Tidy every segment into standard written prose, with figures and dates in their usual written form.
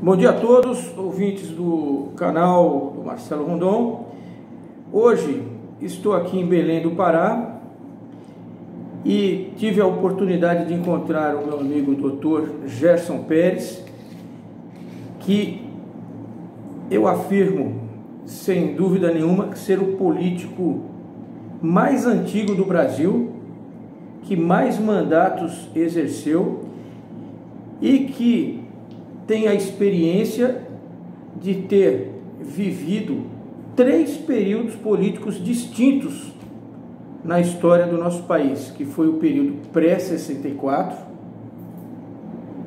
Bom dia a todos, ouvintes do canal do Marcelo Rondon. Hoje estou aqui em Belém do Pará e tive a oportunidade de encontrar o meu amigo Dr. Gerson Pérez, que eu afirmo, sem dúvida nenhuma, ser o político mais antigo do Brasil, que mais mandatos exerceu e que tem a experiência de ter vivido 3 períodos políticos distintos na história do nosso país, que foi o período pré-64,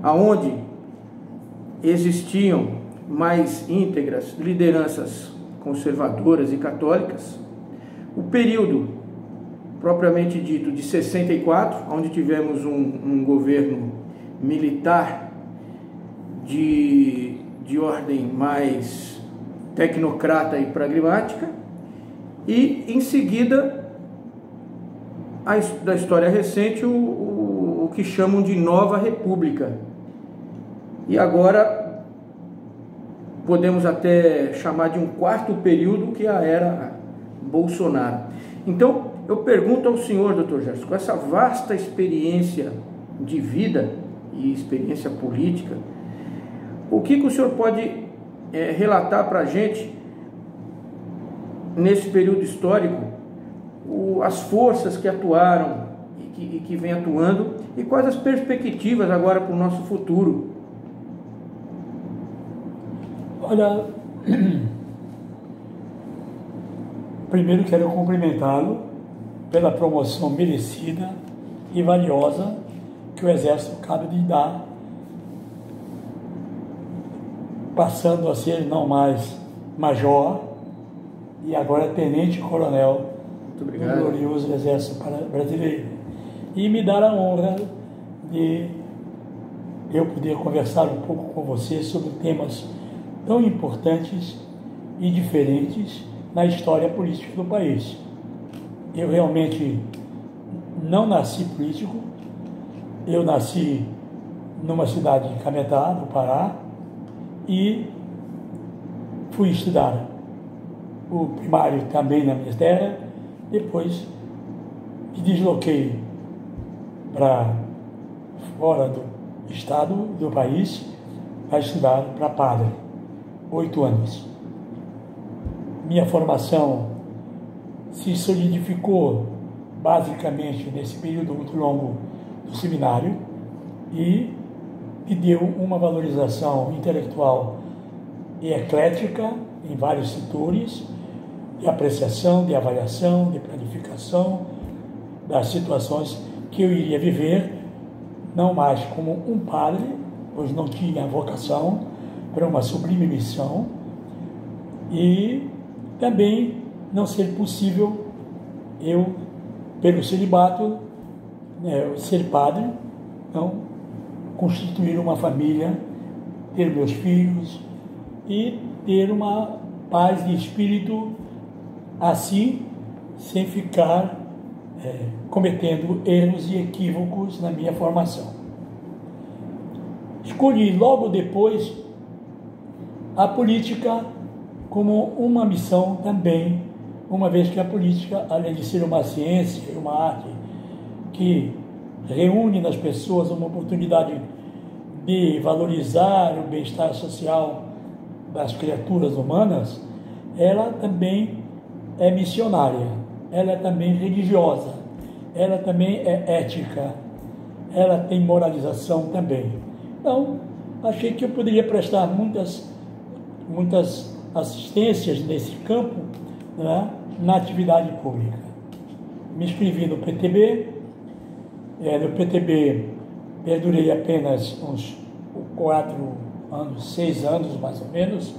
aonde existiam mais íntegras lideranças conservadoras e católicas, o período propriamente dito de 64, onde tivemos um governo militar de ordem mais tecnocrata e pragmática, e em seguida da história recente o que chamam de Nova República, e agora podemos até chamar de um 4º período, que é a era Bolsonaro. Então eu pergunto ao senhor, Dr. Gerson, com essa vasta experiência de vida e experiência política, o que o senhor pode relatar para a gente nesse período histórico, as forças que atuaram e que vem atuando, e quais as perspectivas agora para o nosso futuro? Olha, primeiro quero cumprimentá-lo pela promoção merecida e valiosa que o Exército acaba de dar, passando a ser não mais major e agora tenente-coronel do glorioso Exército Brasileiro. E me dar a honra de eu poder conversar um pouco com você sobre temas tão importantes e diferentes na história política do país. Eu realmente não nasci político, eu nasci numa cidade de Cametá, no Pará, e fui estudar o primário também na minha terra. Depois me desloquei para fora do estado, do país, para estudar para padre, 8 anos. Minha formação se solidificou basicamente nesse período muito longo do seminário e que deu uma valorização intelectual e eclética em vários setores, de apreciação, de avaliação, de planificação das situações que eu iria viver, não mais como um padre, pois não tinha vocação para uma sublime missão, e também não ser possível eu, pelo celibato, ser padre, não constituir uma família, ter meus filhos e ter uma paz de espírito, assim, sem ficar cometendo erros e equívocos na minha formação. Escolhi logo depois a política como uma missão também, uma vez que a política, além de ser uma ciência e uma arte que reúne nas pessoas uma oportunidade de valorizar o bem-estar social das criaturas humanas, ela também é missionária, ela é também religiosa, ela também é ética, ela tem moralização também. Então, achei que eu poderia prestar muitas assistências nesse campo, né, na atividade pública. Me inscrevi no PTB. No PTB perdurei apenas uns 4 anos, 6 anos mais ou menos.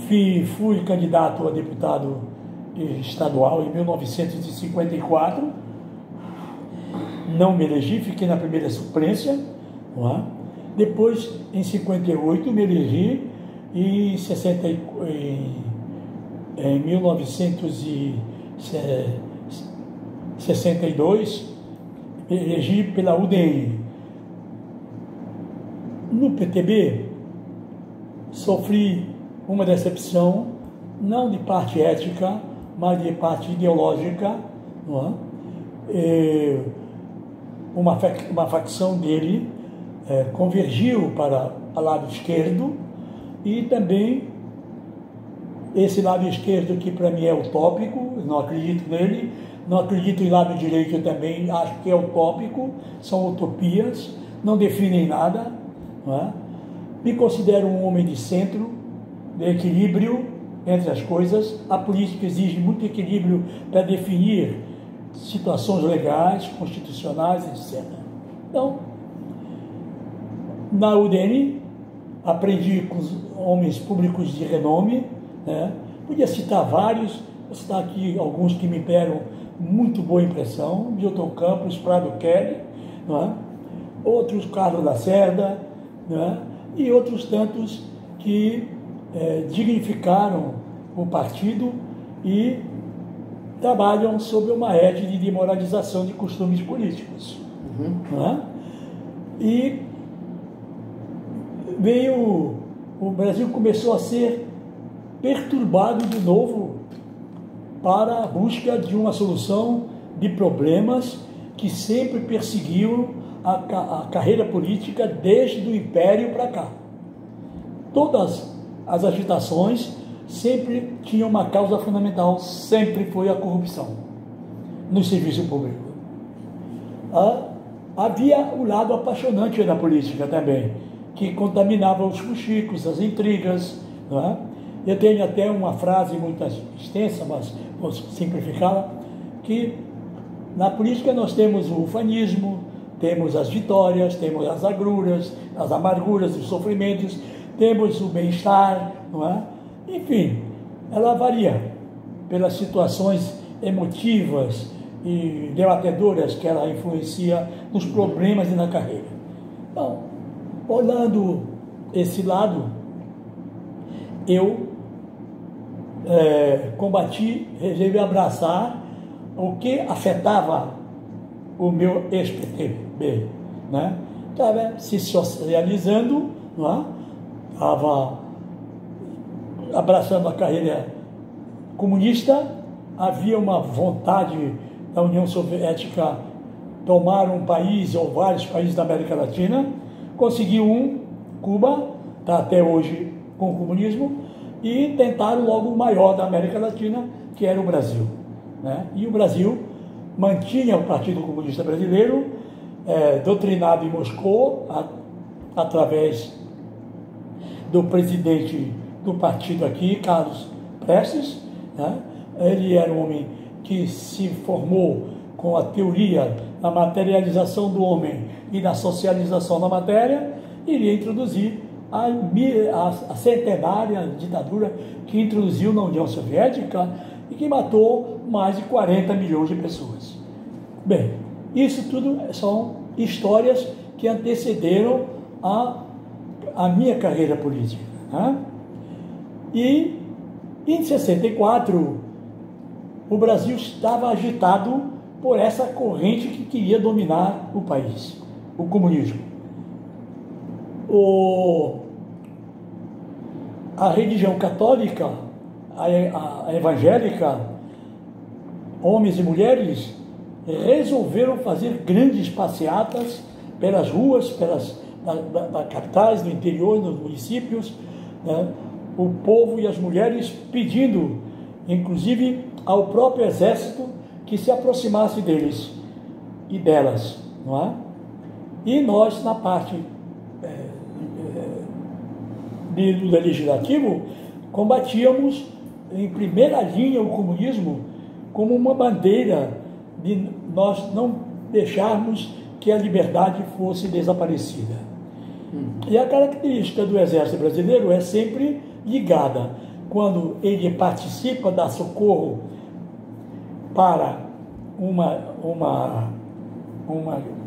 Fui candidato a deputado estadual em 1954, não me elegi, fiquei na primeira suplência. Depois, em 58, me elegi, e em 1962 elegi pela UDN. No PTB, sofri uma decepção, não de parte ética, mas de parte ideológica, não é? Uma facção dele convergiu para o lado esquerdo, e também esse lado esquerdo que para mim é utópico, não acredito nele, não acredito em lado direito também, acho que é utópico, são utopias, não definem nada, não é? Me considero um homem de centro, de equilíbrio entre as coisas. A política exige muito equilíbrio para definir situações legais, constitucionais, etc. Então, na UDN, aprendi com os homens públicos de renome, né? Podia citar vários, vou citar aqui alguns que me deram muito boa impressão: Milton Campos, Prado Kelly, não é? Outros, Carlos Lacerda, não é? E outros tantos que dignificaram o partido e trabalham sob uma égide de moralização de costumes políticos. Não é? E o Brasil começou a ser perturbado de novo para a busca de uma solução de problemas que sempre perseguiam a carreira política desde o Império para cá. Todas as agitações sempre tinham uma causa fundamental, sempre foi a corrupção no serviço público. Havia o lado apaixonante da política também, que contaminava os fuxicos, as intrigas, não é? Eu tenho até uma frase muito extensa, mas vou simplificá-la, que na política nós temos o ufanismo, temos as vitórias, temos as agruras, as amarguras, os sofrimentos, temos o bem-estar, não é? Enfim, ela varia pelas situações emotivas e debatedoras que ela influencia nos problemas e na carreira. Então, olhando esse lado, eu combati, resolvi abraçar o que afetava o meu ex-PTB, né? Estava se socializando, não é? Estava abraçando a carreira comunista. Havia uma vontade da União Soviética tomar um país ou vários países da América Latina. Conseguiu Cuba, está até hoje com o comunismo, e tentaram logo o maior da América Latina, que era o Brasil, né? E o Brasil mantinha o Partido Comunista Brasileiro, doutrinado em Moscou, através do presidente do partido aqui, Carlos Prestes, né? Ele era um homem que se formou com a teoria da materialização do homem e da socialização da matéria. Iria introduzir a centenária ditadura que introduziu na União Soviética e que matou mais de 40 milhões de pessoas. Bem, isso tudo são histórias que antecederam a minha carreira política, né? E em 64 o Brasil estava agitado por essa corrente que queria dominar o país, o comunismo. A religião católica, a evangélica, homens e mulheres, resolveram fazer grandes passeatas pelas ruas, das capitais, do interior, nos municípios, né? O povo e as mulheres pedindo, inclusive ao próprio exército, que se aproximasse deles e delas, não é? E nós, na parte do legislativo, combatíamos em primeira linha o comunismo como uma bandeira de nós não deixarmos que a liberdade fosse desaparecida. E a característica do Exército Brasileiro é sempre ligada, quando ele participa da socorro para uma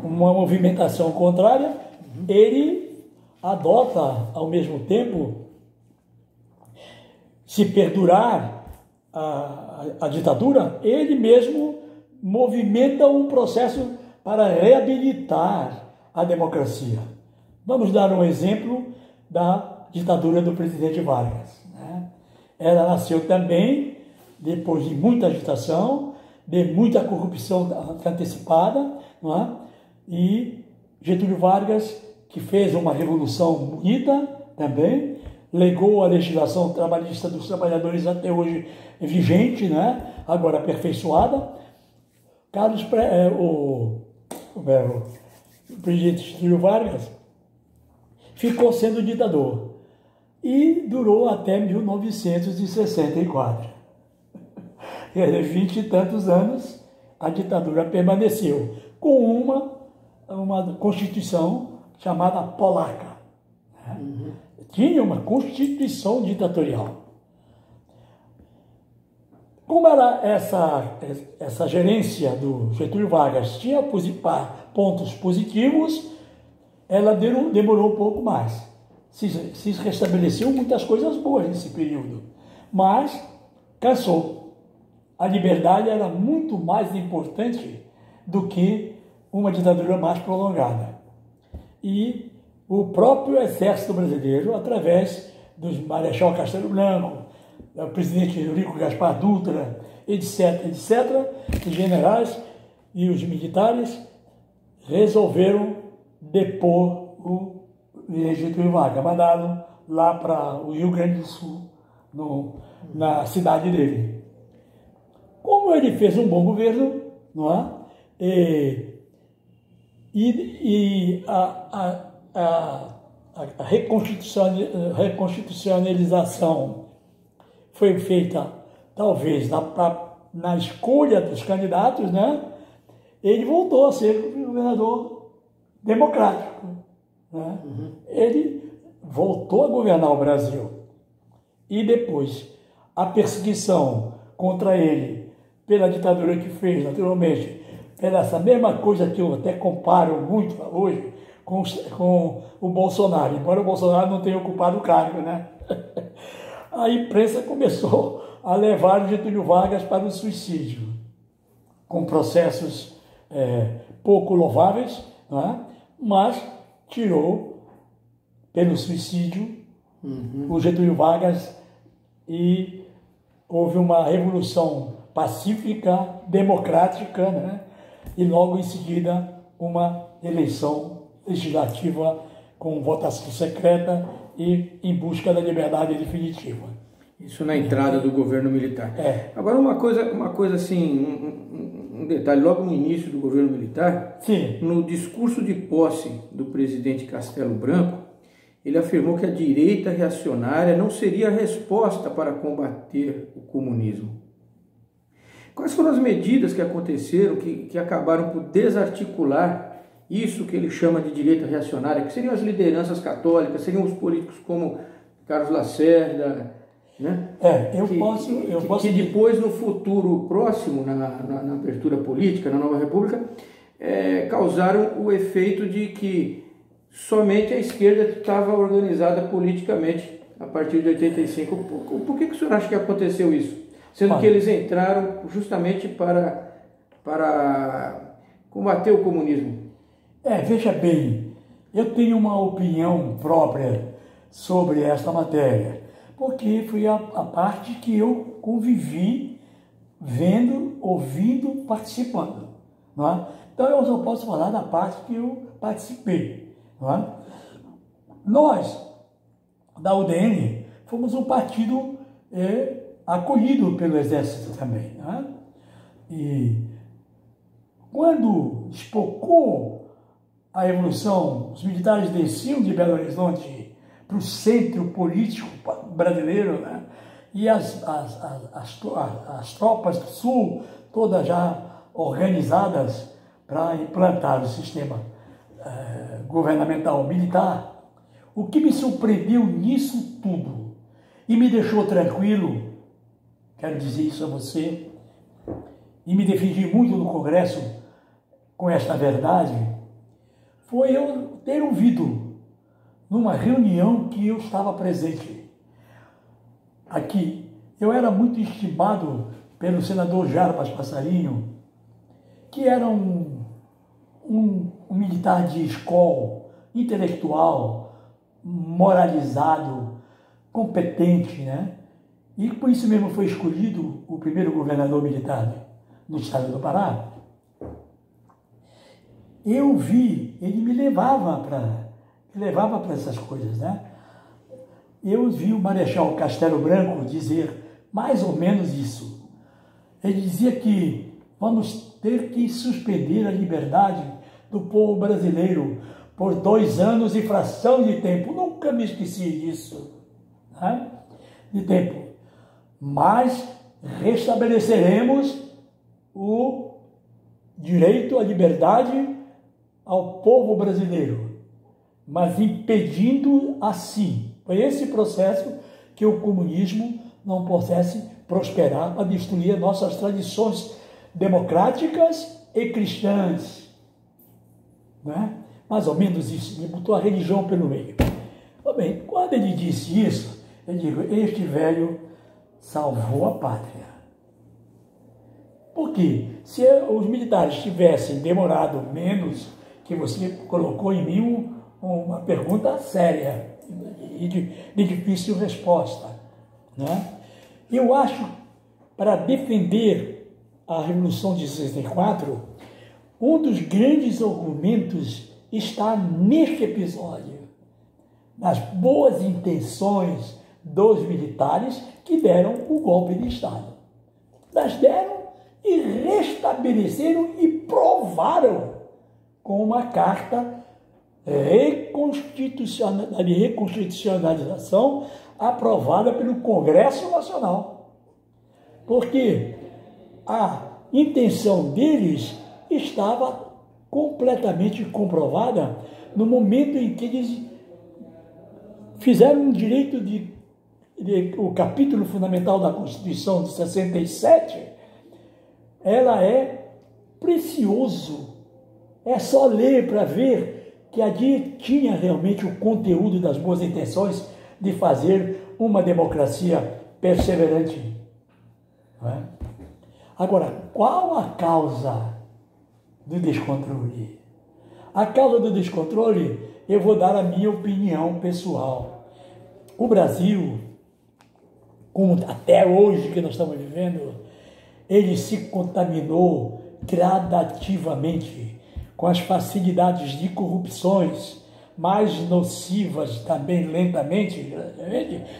movimentação contrária, ele adota, ao mesmo tempo, se perdurar a ditadura, ele mesmo movimenta um processo para reabilitar a democracia. Vamos dar um exemplo da ditadura do presidente Vargas, né? Ela nasceu também depois de muita agitação, de muita corrupção antecipada, não é? E Getúlio Vargas, que fez uma revolução bonita também, legou a legislação trabalhista dos trabalhadores até hoje vigente, né? Agora aperfeiçoada. O presidente Getúlio Vargas ficou sendo ditador e durou até 1964. 20 e tantos anos a ditadura permaneceu, com uma constituição chamada polaca. Né? Uhum. Tinha uma constituição ditatorial. Como era essa gerência do Getúlio Vargas tinha pontos positivos, ela demorou um pouco mais. Se restabeleceu muitas coisas boas nesse período, mas cansou. A liberdade era muito mais importante do que uma ditadura mais prolongada. E o próprio exército brasileiro, através dos Marechal Castelo Branco, o presidente Eurico Gaspar Dutra, etc., os generais e os militares resolveram depor o Getúlio Vargas, mandaram lá para o Rio Grande do Sul, na cidade dele. Como ele fez um bom governo, não é? E a reconstitucionalização foi feita, talvez, na escolha dos candidatos, né? Ele voltou a ser governador democrático. Né? Uhum. Ele voltou a governar o Brasil. E depois, a perseguição contra ele, pela ditadura que fez, naturalmente, pela essa mesma coisa que eu até comparo muito hoje com o Bolsonaro, embora o Bolsonaro não tenha ocupado o cargo, né? A imprensa começou a levar o Getúlio Vargas para o suicídio, com processos pouco louváveis, né? Mas tirou pelo suicídio o Getúlio Vargas e houve uma revolução pacífica, democrática, né? E logo em seguida uma eleição legislativa com votação secreta e em busca da liberdade definitiva. Isso na entrada do governo militar. Agora uma coisa assim, um detalhe, logo no início do governo militar, sim, no discurso de posse do presidente Castelo Branco, ele afirmou que a direita reacionária não seria a resposta para combater o comunismo. Quais foram as medidas que aconteceram, que acabaram por desarticular isso que ele chama de direita reacionária, que seriam as lideranças católicas, seriam os políticos como Carlos Lacerda, né? Que depois, no futuro próximo, na abertura política, na nova república, causaram o efeito de que somente a esquerda estava organizada politicamente a partir de 85. Por que o senhor acha que aconteceu isso? Sendo que eles entraram justamente para combater o comunismo. Veja bem, eu tenho uma opinião própria sobre esta matéria, porque foi a parte que eu convivi vendo, ouvindo, participando. Não é? Então eu só posso falar da parte que eu participei. Não é? Nós, da UDN, fomos um partido acolhido pelo Exército também. Não é? E quando espocou a Revolução, os militares desciam de Belo Horizonte para o centro político brasileiro, né? E as tropas do Sul, todas já organizadas para implantar o sistema governamental militar. O que me surpreendeu nisso tudo e me deixou tranquilo, quero dizer isso a você, e me defendi muito no Congresso com esta verdade, foi eu ter ouvido numa reunião que eu estava presente aqui. Eu era muito estimado pelo senador Jarbas Passarinho, que era um militar de escola intelectual, moralizado, competente, né? E por isso mesmo foi escolhido o primeiro governador militar no estado do Pará. Eu vi, ele me levava para essas coisas, né? Eu vi o Marechal Castelo Branco dizer mais ou menos isso. Ele dizia que vamos ter que suspender a liberdade do povo brasileiro por 2 anos e fração de tempo. Nunca me esqueci disso, né? De tempo. Mas restabeleceremos o direito à liberdade ao povo brasileiro, mas impedindo assim, foi esse processo que o comunismo não pudesse prosperar para destruir nossas tradições democráticas e cristãs, né? Mais ou menos isso, ele botou a religião pelo meio. Bem, quando ele disse isso, eu digo, este velho salvou a pátria. Porque se os militares tivessem demorado menos, que você colocou em mim uma pergunta séria e de difícil resposta, né? Eu acho, para defender a Revolução de 64, um dos grandes argumentos está neste episódio, nas boas intenções dos militares que deram o golpe de Estado. Las deram e restabeleceram e provaram com uma carta de reconstitucionalização aprovada pelo Congresso Nacional. Porque a intenção deles estava completamente comprovada no momento em que eles fizeram um direito o capítulo fundamental da Constituição de 67, ela é precioso. É só ler para ver que ali tinha realmente o conteúdo das boas intenções de fazer uma democracia perseverante. Não é? Agora, qual a causa do descontrole? A causa do descontrole, eu vou dar a minha opinião pessoal. O Brasil, como até hoje que nós estamos vivendo, ele se contaminou gradativamente com as facilidades de corrupções mais nocivas, também lentamente,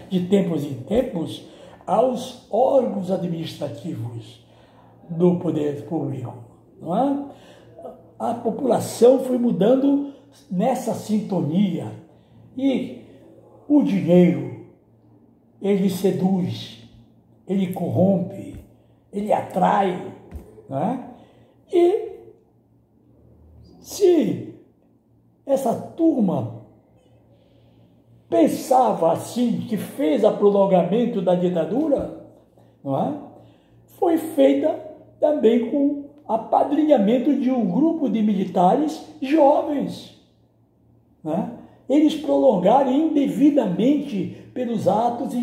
de tempos em tempos, aos órgãos administrativos do poder público. Não é? A população foi mudando nessa sintonia e o dinheiro, ele seduz, ele corrompe, ele atrai, não é? E se essa turma pensava assim, que fez o prolongamento da ditadura, não é? Foi feita também com apadrinhamento de um grupo de militares jovens, né? Eles prolongaram indevidamente pelos atos,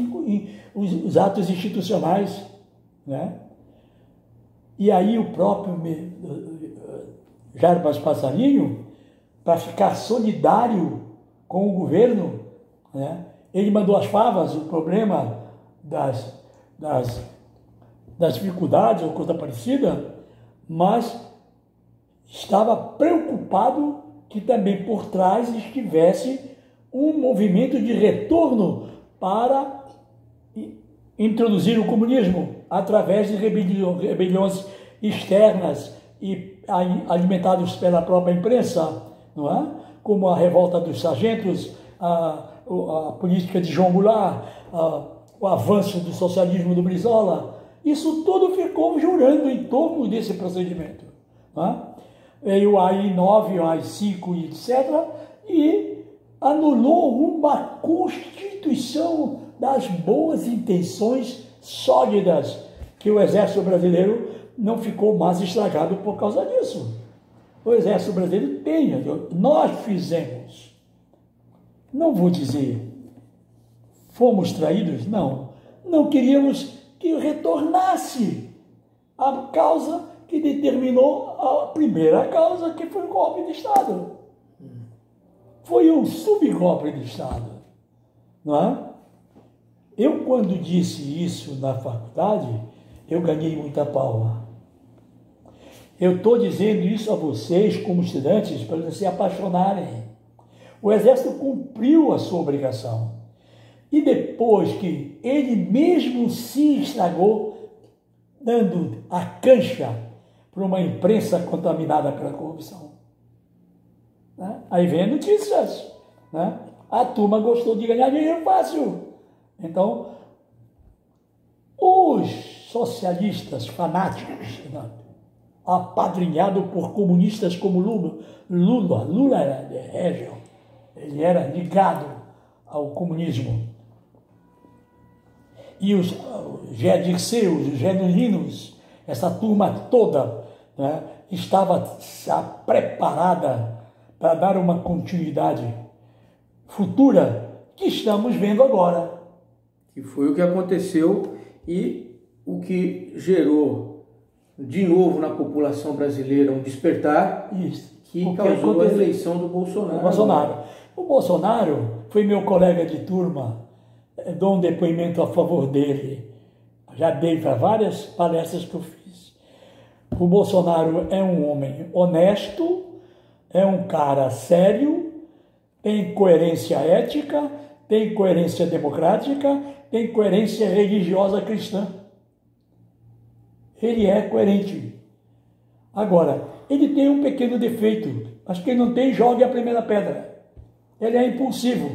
os atos institucionais, né? E aí o próprio Jarbas Passarinho, para ficar solidário com o governo, né? Ele mandou as favas, o problema das dificuldades ou coisa parecida, mas estava preocupado que também por trás estivesse um movimento de retorno para introduzir o comunismo através de rebeliões externas e alimentados pela própria imprensa, não é? Como a revolta dos sargentos, a política de João Goulart, o avanço do socialismo do Brizola. Isso tudo ficou jurando em torno desse procedimento. Não é? Veio o AI-9, o AI-5, etc., e anulou uma Constituição das boas intenções sólidas, que o Exército Brasileiro não ficou mais estragado por causa disso. O Exército Brasileiro tem, nós fizemos. Não vou dizer, fomos traídos, não. Não queríamos que retornasse a causa que determinou a primeira causa, que foi o golpe de Estado. foi um subgolpe de Estado, não é? Eu, quando disse isso na faculdade, eu ganhei muita palma. Eu estou dizendo isso a vocês, como estudantes, para vocês se apaixonarem. O Exército cumpriu a sua obrigação. E depois que ele mesmo se estragou, dando a cancha para uma imprensa contaminada pela corrupção. Né? Aí vem notícias. Né? A turma gostou de ganhar dinheiro fácil. Então, os socialistas fanáticos, apadrinhado por comunistas como Lula era régio, ele era ligado ao comunismo. E os Dirceu, os genuínos, essa turma toda, né, estava preparada para dar uma continuidade futura que estamos vendo agora. Que foi o que aconteceu e o que gerou de novo na população brasileira um despertar. Isso. Que causou a eleição do Bolsonaro. O Bolsonaro foi meu colega de turma, dou um depoimento a favor dele. Já dei para várias palestras que eu fiz. O Bolsonaro é um homem honesto, é um cara sério, tem coerência ética, tem coerência democrática, tem coerência religiosa cristã. Ele é coerente. Agora, ele tem um pequeno defeito, mas quem não tem, jogue a primeira pedra. Ele é impulsivo,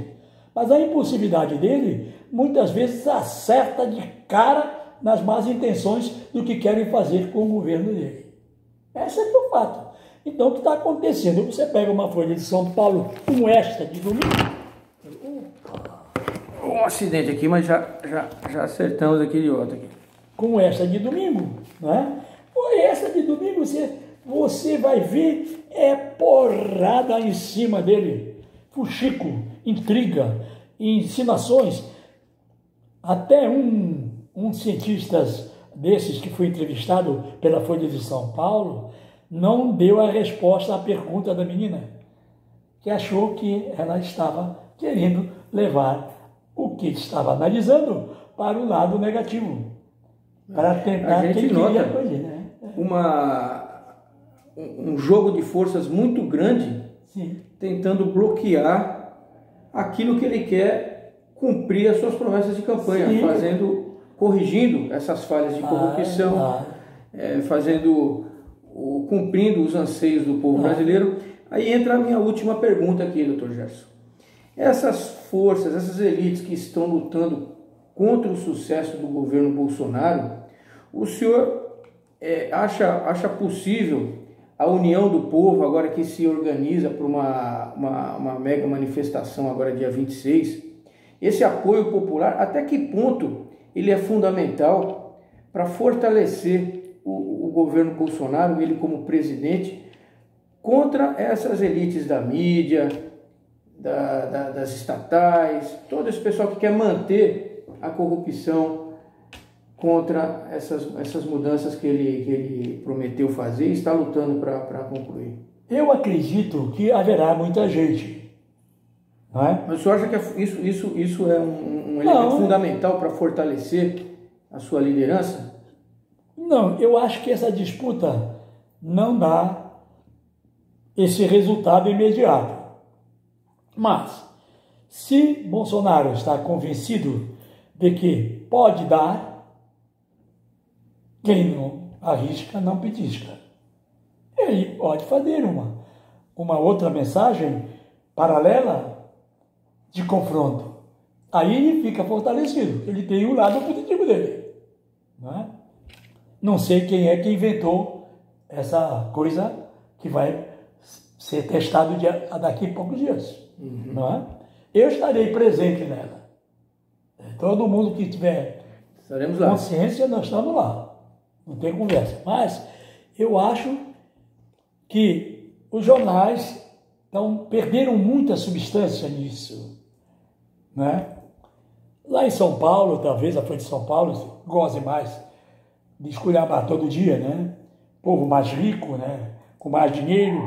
mas a impulsividade dele, muitas vezes, acerta de cara nas más intenções do que querem fazer com o governo dele. Esse é o fato. Então, o que está acontecendo? Você pega uma folha de São Paulo, como esta de domingo. Um acidente aqui, mas já acertamos aquele outro aqui. Como esta de domingo, não é? Por essa de domingo, você vai ver, é porrada em cima dele. Fuxico, intriga, insinuações. Até um cientista desses que foi entrevistado pela Folha de São Paulo não deu a resposta à pergunta da menina, que achou que ela estava querendo levar o que estava analisando para o lado negativo, para tentar a gente nota né? Um jogo de forças muito grande. Sim. Tentando bloquear aquilo que ele quer cumprir as suas promessas de campanha, Sim. Corrigindo essas falhas de corrupção, cumprindo os anseios do povo brasileiro. Aí entra a minha última pergunta aqui, doutor Gerson. Essas forças, essas elites que estão lutando contra o sucesso do governo Bolsonaro, o senhor acha possível a união do povo, agora que se organiza para uma mega manifestação agora dia 26, esse apoio popular, até que ponto ele é fundamental para fortalecer o governo Bolsonaro, ele como presidente, contra essas elites da mídia, das estatais, todo esse pessoal que quer manter a corrupção contra essas mudanças que ele prometeu fazer e está lutando para concluir. Eu acredito que haverá muita gente, não é? Mas o senhor acha que isso é um elemento fundamental para fortalecer a sua liderança? Não, eu acho que essa disputa não dá esse resultado imediato. Mas, se Bolsonaro está convencido de que pode dar, quem não arrisca, não petisca. Ele pode fazer uma outra mensagem paralela de confronto. Aí ele fica fortalecido. Ele tem o lado positivo dele. Não é? Não sei quem é que inventou essa coisa que vai ser testado daqui a poucos dias. Não é? Eu estarei presente nela. Todo mundo que tiver consciência, nós estamos lá. Não tem conversa. Mas eu acho que os jornais perderam muita substância nisso. Né? Lá em São Paulo, talvez a Folha de São Paulo goze mais de esculhambar todo dia, né? Povo mais rico, né? Com mais dinheiro.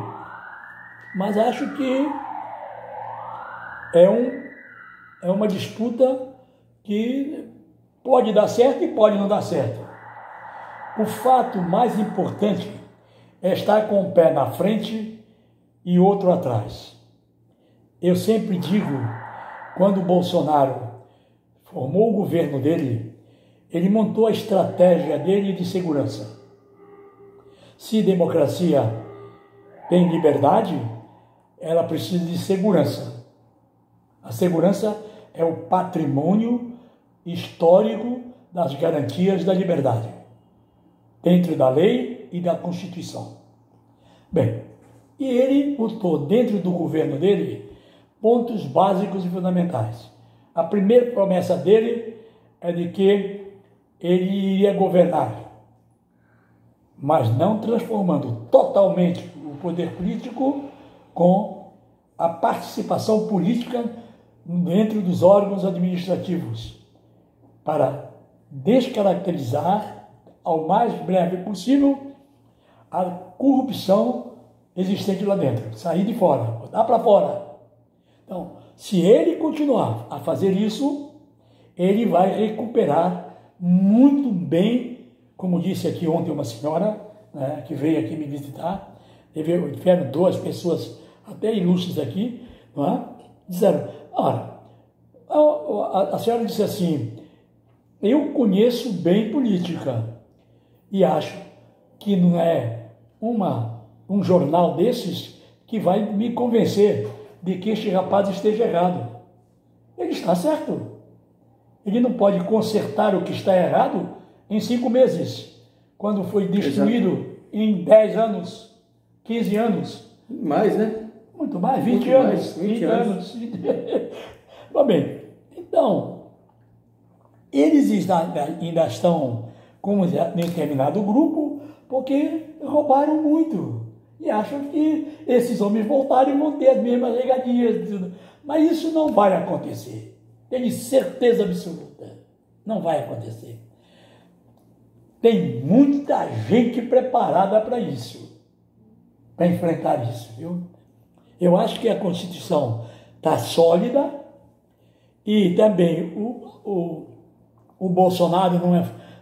Mas acho que é uma disputa que pode dar certo e pode não dar certo. O fato mais importante é estar com um pé na frente e outro atrás. Eu sempre digo, quando o Bolsonaro formou o governo dele, ele montou a estratégia dele de segurança. Se democracia tem liberdade, ela precisa de segurança. A segurança é o patrimônio histórico das garantias da liberdade, dentro da lei e da Constituição. Bem, e ele botou dentro do governo dele pontos básicos e fundamentais. A primeira promessa dele é de que ele iria governar, mas não transformando totalmente o poder político com a participação política dentro dos órgãos administrativos, para descaracterizar ao mais breve possível a corrupção existente lá dentro, sair de fora, botar para fora. Então, se ele continuar a fazer isso, ele vai recuperar muito bem, como disse aqui ontem uma senhora, né, que veio aqui me visitar, tiveram duas pessoas até ilustres aqui, não é? Disseram, ora, a senhora disse assim, eu conheço bem política e acho que não é um jornal desses que vai me convencer de que este rapaz esteja errado. Ele está certo. Ele não pode consertar o que está errado em 5 meses, quando foi destruído em 10 anos, 15 anos. Mais, né? Muito mais, 20 anos. 20 anos. Bom, bem, então, eles ainda estão como em determinado grupo porque roubaram muito. E acham que esses homens voltarem e vão ter as mesmas regalias. Mas isso não vai acontecer. Tenho certeza absoluta. Não vai acontecer. Tem muita gente preparada para isso. Para enfrentar isso, viu? Eu acho que a Constituição está sólida e também o Bolsonaro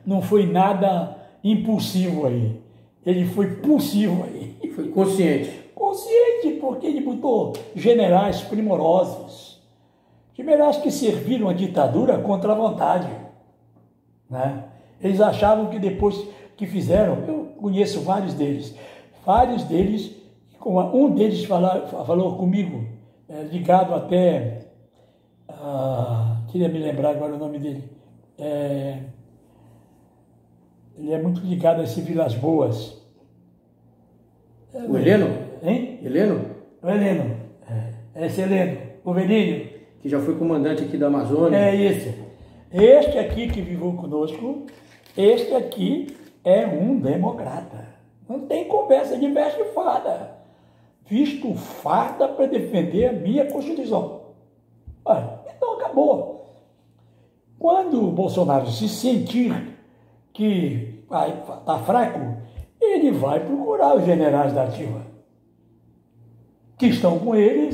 não foi nada impulsivo aí. Ele foi pulsivo aí. Foi consciente. Consciente, porque ele botou generais primorosos. Generais que serviram a ditadura contra a vontade. Né? Eles achavam que depois que fizeram, eu conheço vários deles, um deles falou comigo, ligado até, queria me lembrar agora o nome dele, ele é muito ligado a esse Vilas Boas. O Heleno? Hein? Heleno? O Heleno. Esse Heleno, o velhinho. Que já foi comandante aqui da Amazônia. É esse. Este aqui que viveu conosco, este aqui é um democrata. Não tem conversa de veste farda. Visto farda para defender a minha Constituição. Então acabou. Quando o Bolsonaro se sentir que está fraco, ele vai procurar os generais da ativa que estão com ele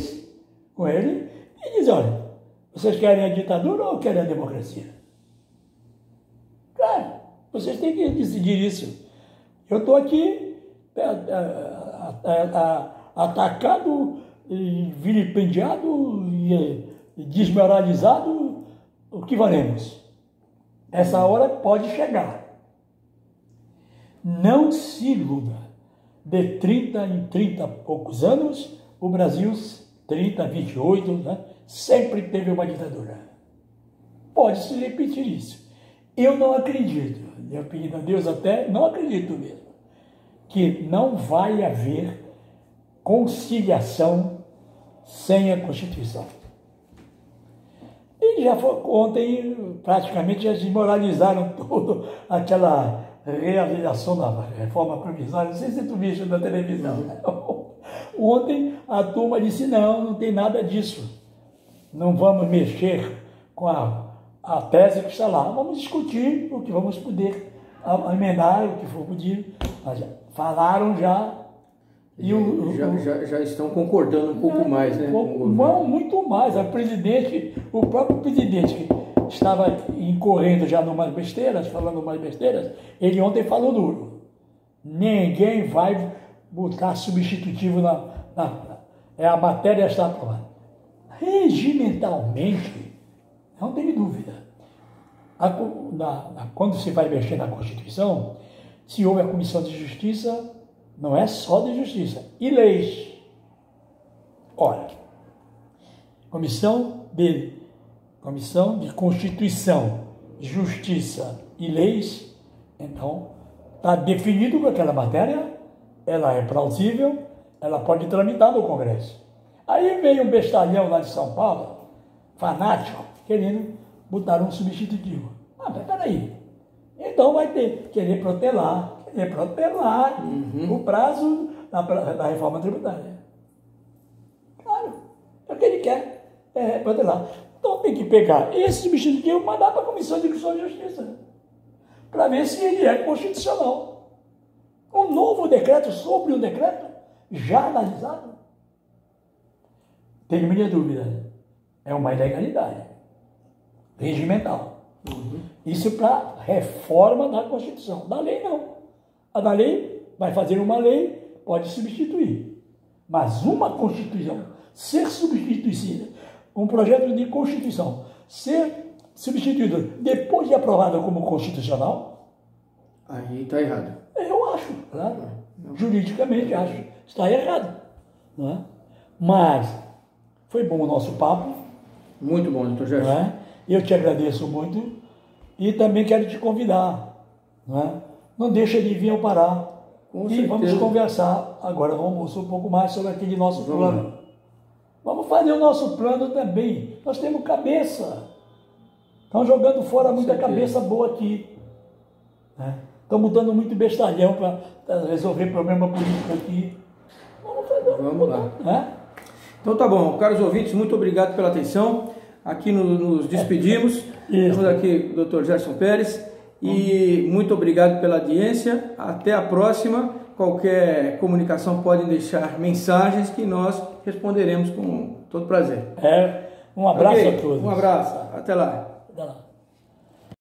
e diz, olha, vocês querem a ditadura ou querem a democracia? Claro, vocês têm que decidir isso. Eu estou aqui atacado, vilipendiado e desmoralizado, o que valemos? Essa hora pode chegar. Não se iluda. De 30 em 30 e poucos anos, o Brasil, 30, 28, né, sempre teve uma ditadura. Pode se repetir isso. Eu não acredito, eu pedindo a Deus até, não acredito mesmo, que não vai haver conciliação sem a Constituição. E já foi, ontem, praticamente, já desmoralizaram toda aquela realização da reforma provisória. Não sei se tu viste na televisão. Ontem a turma disse, não tem nada disso. Não vamos mexer com a tese que está lá. Vamos discutir o que vamos poder emendar, o que for possível. Falaram já E já estão concordando um pouco mais, né? Vão muito mais. O próprio presidente que estava incorrendo já numas besteiras, falando umas besteiras, ele ontem falou duro. Ninguém vai botar substitutivo a matéria está aprovada. Regimentalmente, não tem dúvida. Quando se vai mexer na Constituição, se houve a Comissão de Justiça, não é só de Justiça, e leis. Ora, Comissão de Constituição, Justiça e Leis, então, está definido que aquela matéria, ela é plausível, ela pode tramitar no Congresso. Aí veio um bestalhão lá de São Paulo, fanático, querendo botar um substitutivo. Ah, mas peraí. Então vai querer protelar o prazo da reforma tributária. Claro, é o que ele quer, protelar. Então tem que pegar esse substitutivo e mandar para a Comissão de Constituição e Justiça, para ver se ele é constitucional. Um novo decreto sobre um decreto já analisado. Tenho minha dúvida. É uma ilegalidade regimental. Isso para reforma da Constituição. Da lei, não. A da lei vai fazer uma lei, pode substituir. Mas uma Constituição ser substituída, um projeto de Constituição ser substituído depois de aprovado como constitucional, aí está errado. Eu acho, claro. Juridicamente acho. Está errado. Não é? Mas foi bom o nosso papo. Muito bom, doutor Gerson. Não é? Eu te agradeço muito e também quero te convidar. Não é? Não deixa de vir ao Pará. Com e certeza. Vamos conversar agora no almoço um pouco mais sobre aquele nosso plano. Vamos fazer o nosso plano também. Nós temos cabeça. Estão jogando fora muita cabeça boa aqui. Né? Estamos dando muito bestalhão para resolver problema político aqui. Vamos lá. Né? Então tá bom, caros ouvintes, muito obrigado pela atenção. Aqui nos despedimos. Estamos aqui com o Dr. Gerson Pérez. E muito obrigado pela audiência. Até a próxima. Qualquer comunicação podem deixar mensagens que nós responderemos com todo prazer. Um abraço a todos. Um abraço. Até lá. Até lá.